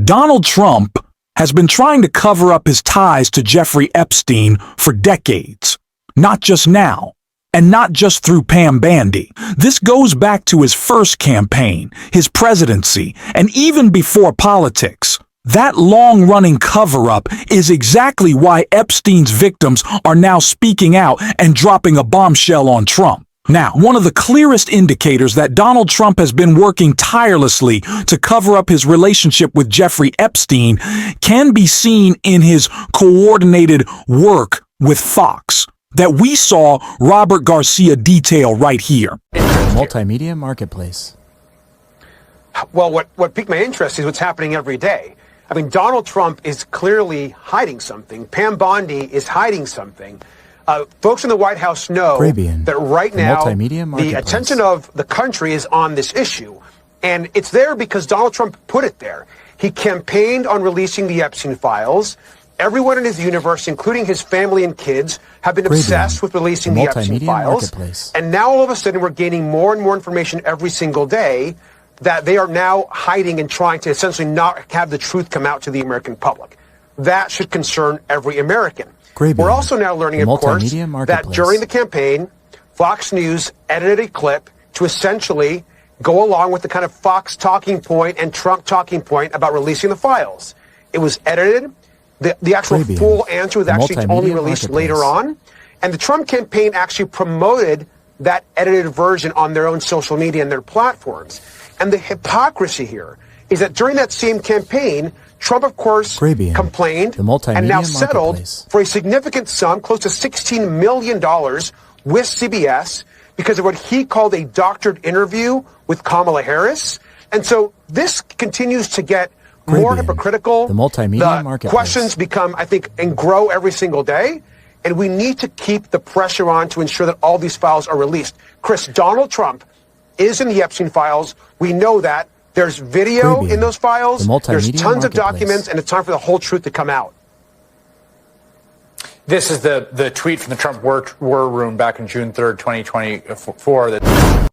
Donald Trump has been trying to cover up his ties to Jeffrey Epstein for decades. Not just now, and not just through Pam Bandy. This goes back to his first campaign, his presidency, and even before politics. That long-running cover-up is exactly why Epstein's victims are now speaking out and dropping a bombshell on Trump. Now, one of the clearest indicators that Donald Trump has been working tirelessly to cover up his relationship with Jeffrey Epstein can be seen in his coordinated work with Fox that we saw Robert Garcia detail right here. Multimedia marketplace. Well, what piqued my interest is what's happening every day. I mean, Donald Trump is clearly hiding something. Pam Bondi is hiding something. Folks in the White House know that right now the attention of the country is on this issue. And it's there because Donald Trump put it there. He campaigned on releasing the Epstein files. Everyone in his universe, including his family and kids, have been obsessed with releasing the Epstein files. And now all of a sudden we're gaining more and more information every single day that they are now hiding and trying to essentially not have the truth come out to the American public. That should concern every American. We're also now learning, of course, that during the campaign, Fox News edited a clip to essentially go along with the kind of Fox talking point and Trump talking point about releasing the files. It was edited. The actual full answer was actually only released later on. And the Trump campaign actually promoted that edited version on their own social media and their platforms. And the hypocrisy here is that during that same campaign, Trump, of course, complained and now settled for a significant sum, close to $16 million with CBS because of what he called a doctored interview with Kamala Harris. And so this continues to get more hypocritical. The questions become, I think, and grow every single day. And we need to keep the pressure on to ensure that all these files are released. Chris, Donald Trump is in the Epstein files. We know that. There's video in those files. There's tons of documents, and it's time for the whole truth to come out. This is the tweet from the Trump War Room back on June 3rd, 2024.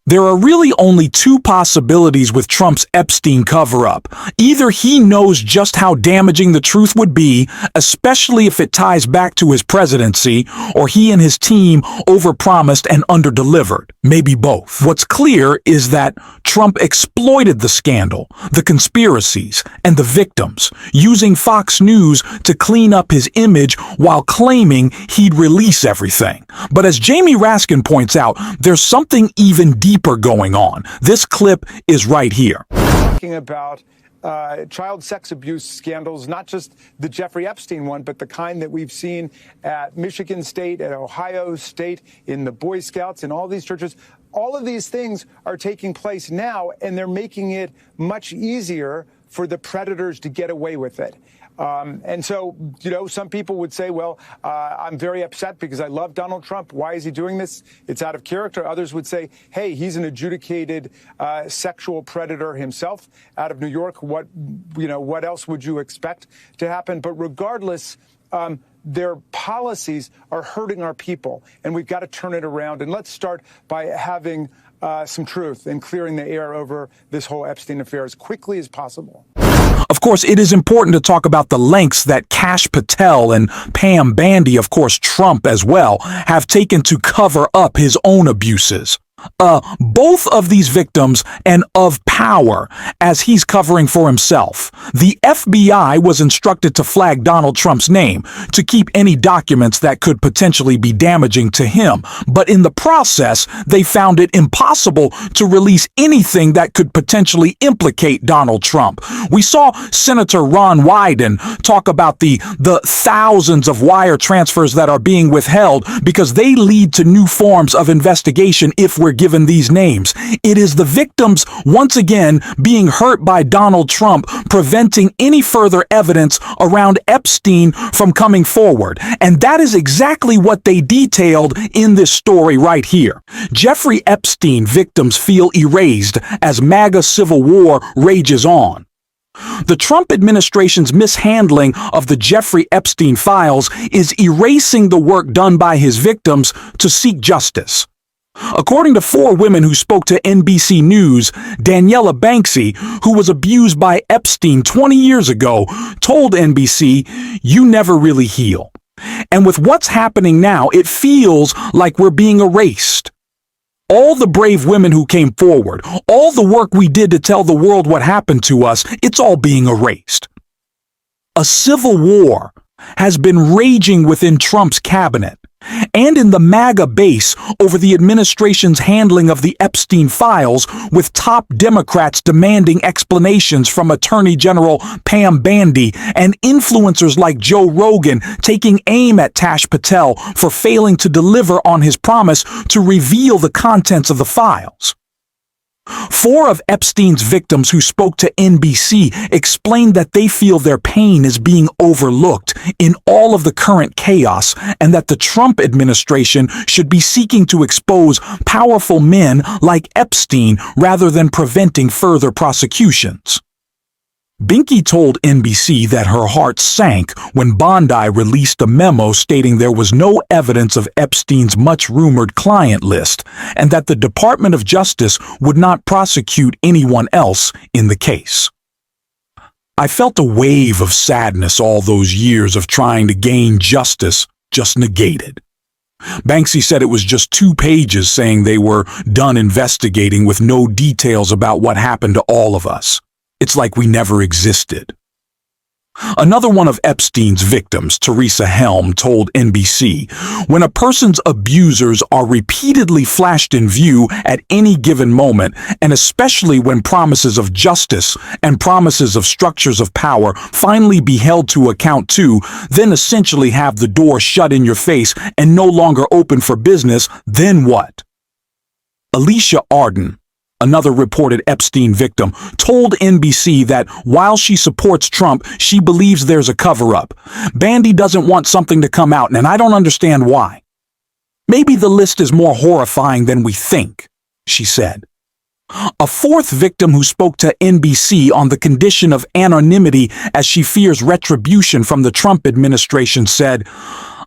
There are really only two possibilities with Trump's Epstein cover-up. Either he knows just how damaging the truth would be, especially if it ties back to his presidency, or he and his team overpromised and underdelivered. Maybe both. What's clear is that Trump exploited the scandal, the conspiracies, and the victims, using Fox News to clean up his image while claiming he'd release everything. But as Jamie Raskin points out, there's something even deeper going on. This clip is right here. Talking about child sex abuse scandals, not just the Jeffrey Epstein one, but the kind that we've seen at Michigan State, at Ohio State, in the Boy Scouts, in all these churches. All of these things are taking place now, and they're making it much easier for the predators to get away with it. And so, you know, some people would say, well, I'm very upset because I love Donald Trump. Why is he doing this? It's out of character. Others would say, hey, he's an adjudicated sexual predator himself out of New York. What else would you expect to happen? But regardless, their policies are hurting our people, and we've got to turn it around. And let's start by having some truth and clearing the air over this whole Epstein affair as quickly as possible. Of course, it is important to talk about the lengths that Kash Patel and Pam Bandy, of course Trump as well, have taken to cover up his own abuses. Both of these victims and of power, as he's covering for himself. The FBI was instructed to flag Donald Trump's name to keep any documents that could potentially be damaging to him. But in the process, they found it impossible to release anything that could potentially implicate Donald Trump. We saw Senator Ron Wyden talk about the thousands of wire transfers that are being withheld because they lead to new forms of investigation if we're given these names. It is the victims, once again, being hurt by Donald Trump, preventing any further evidence around Epstein from coming forward. And that is exactly what they detailed in this story right here. Jeffrey Epstein victims feel erased as MAGA civil war rages on. The Trump administration's mishandling of the Jeffrey Epstein files is erasing the work done by his victims to seek justice. According to 4 women who spoke to NBC News, Daniela Banksy, who was abused by Epstein 20 years ago, told NBC, "You never really heal. And with what's happening now, it feels like we're being erased. All the brave women who came forward, all the work we did to tell the world what happened to us, it's all being erased." A civil war has been raging within Trump's cabinet and in the MAGA base over the administration's handling of the Epstein files, with top Democrats demanding explanations from Attorney General Pam Bondi and influencers like Joe Rogan taking aim at Tash Patel for failing to deliver on his promise to reveal the contents of the files. 4 of Epstein's victims who spoke to NBC explained that they feel their pain is being overlooked in all of the current chaos, and that the Trump administration should be seeking to expose powerful men like Epstein rather than preventing further prosecutions. Binky told NBC that her heart sank when Bondi released a memo stating there was no evidence of Epstein's much-rumored client list and that the Department of Justice would not prosecute anyone else in the case. "I felt a wave of sadness all those years of trying to gain justice just negated." Banksy said it was just 2 pages saying they were done investigating with no details about what happened to all of us. It's like we never existed. Another one of Epstein's victims, Teresa Helm, told NBC, "When a person's abusers are repeatedly flashed in view at any given moment, and especially when promises of justice and promises of structures of power finally be held to account too, then essentially have the door shut in your face and no longer open for business, then what?" Alicia Arden, another reported Epstein victim, told NBC that while she supports Trump, she believes there's a cover-up. "Bandy doesn't want something to come out, and I don't understand why. Maybe the list is more horrifying than we think," she said. A 4th victim who spoke to NBC on the condition of anonymity as she fears retribution from the Trump administration said,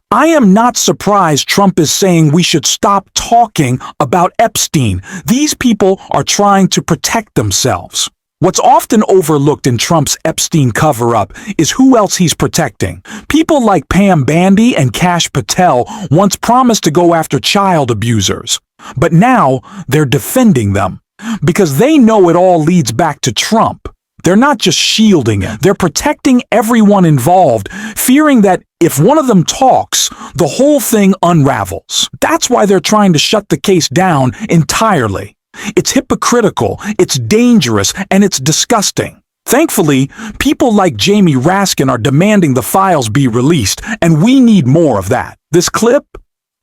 "I am not surprised Trump is saying we should stop talking about Epstein. These people are trying to protect themselves." What's often overlooked in Trump's Epstein cover-up is who else he's protecting. People like Pam Bondi and Kash Patel once promised to go after child abusers, but now they're defending them because they know it all leads back to Trump. They're not just shielding it, they're protecting everyone involved, fearing that if one of them talks, the whole thing unravels. That's why they're trying to shut the case down entirely. It's hypocritical, it's dangerous, and it's disgusting. Thankfully, people like Jamie Raskin are demanding the files be released, and we need more of that. This clip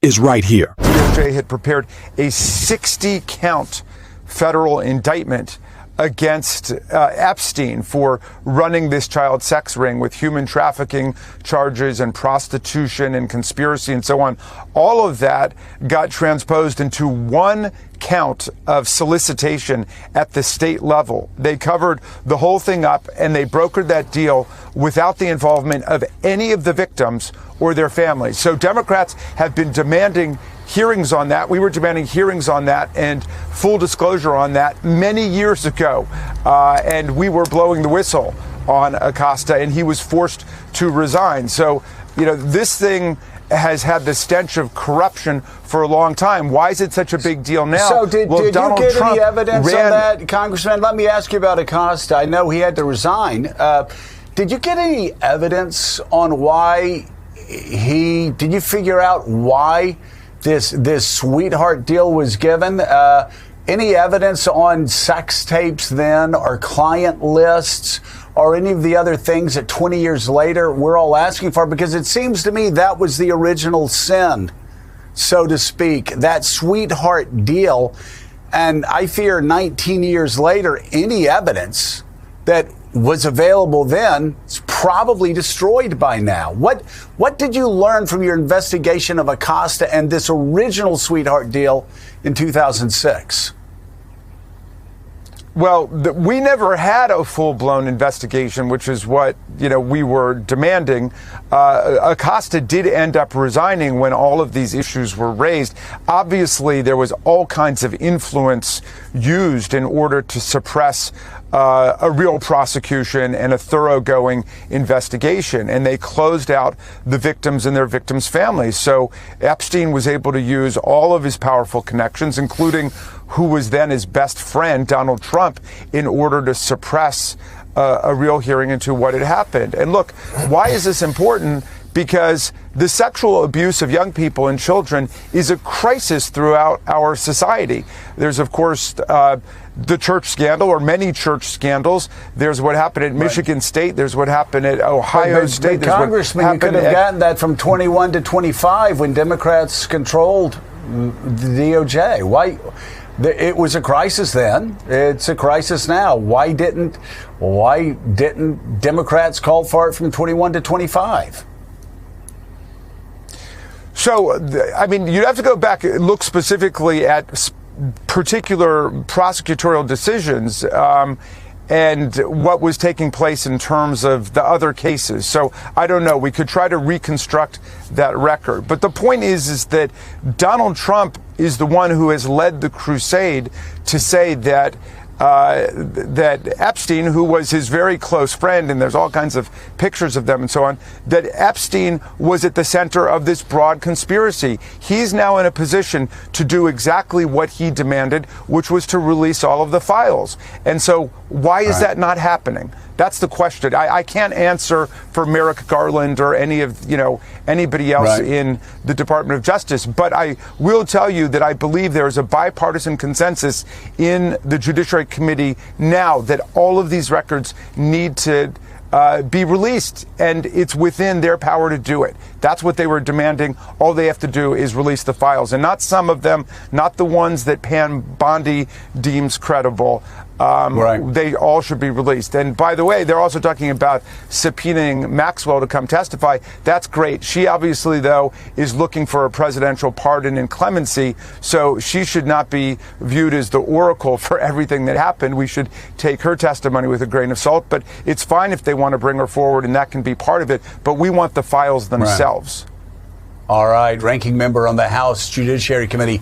is right here. DOJ had prepared a 60-count federal indictment against Epstein for running this child sex ring with human trafficking charges and prostitution and conspiracy and so on. All of that got transposed into 1 count of solicitation at the state level. They covered the whole thing up and they brokered that deal without the involvement of any of the victims or their families. So Democrats have been demanding hearings on that. We were demanding hearings on that and full disclosure on that many years ago. And we were blowing the whistle on Acosta, and he was forced to resign. So, this thing has had the stench of corruption for a long time. Why is it such a big deal now? So did you Donald get Trump any evidence on that, Congressman? Let me ask you about Acosta. I know he had to resign. Did you get any evidence on why did you figure out why this sweetheart deal was given? Any evidence on sex tapes then, or client lists, or any of the other things that 20 years later we're all asking for? Because it seems to me that was the original sin, so to speak, that sweetheart deal. And I fear 19 years later, any evidence that was available then is probably destroyed by now. What did you learn from your investigation of Acosta and this original sweetheart deal in 2006? Well, we never had a full-blown investigation, which is what, we were demanding. Acosta did end up resigning when all of these issues were raised. Obviously, there was all kinds of influence used in order to suppress a real prosecution and a thoroughgoing investigation, and they closed out the victims and their victims' families. So Epstein was able to use all of his powerful connections, including who was then his best friend, Donald Trump, in order to suppress a real hearing into what had happened. And look, why is this important? Because the sexual abuse of young people and children is a crisis throughout our society. There's, of course, the church scandal, or many church scandals. There's what happened at Michigan State. There's what happened at Ohio State. There's Congressman, you could have gotten that from 21 to 25 when Democrats controlled the DOJ. Why? It was a crisis then. It's a crisis now. Why didn't Democrats call for it from 21 to 25? So, you'd have to go back and look specifically at particular prosecutorial decisions and what was taking place in terms of the other cases. So I don't know. We could try to reconstruct that record. But the point is that Donald Trump is the one who has led the crusade to say that that Epstein, who was his very close friend, and there's all kinds of pictures of them and so on, that Epstein was at the center of this broad conspiracy. He's now in a position to do exactly what he demanded, which was to release all of the files. And so why is that not happening? That's the question. I can't answer for Merrick Garland or any of, anybody else in the Department of Justice. But I will tell you that I believe there is a bipartisan consensus in the Judiciary Committee now that all of these records need to be released, and it's within their power to do it. That's what they were demanding. All they have to do is release the files, and not some of them, not the ones that Pam Bondi deems credible. They all should be released. And by the way, they're also talking about subpoenaing Maxwell to come testify. That's great. She obviously, though, is looking for a presidential pardon and clemency, so she should not be viewed as the oracle for everything that happened. We should take her testimony with a grain of salt, but it's fine if they want to bring her forward, and that can be part of it, but we want the files themselves. All right, ranking member on the House Judiciary Committee.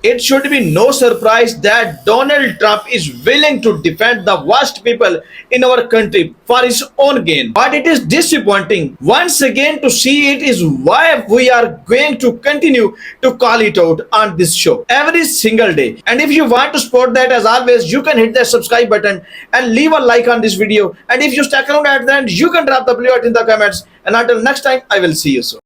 It should be no surprise that Donald Trump is willing to defend the worst people in our country for his own gain. But it is disappointing once again to see it, is why we are going to continue to call it out on this show every single day. And if you want to support that, as always, you can hit that subscribe button and leave a like on this video. And if you stuck around at the end, you can drop the blue in the comments. And until next time, I will see you soon.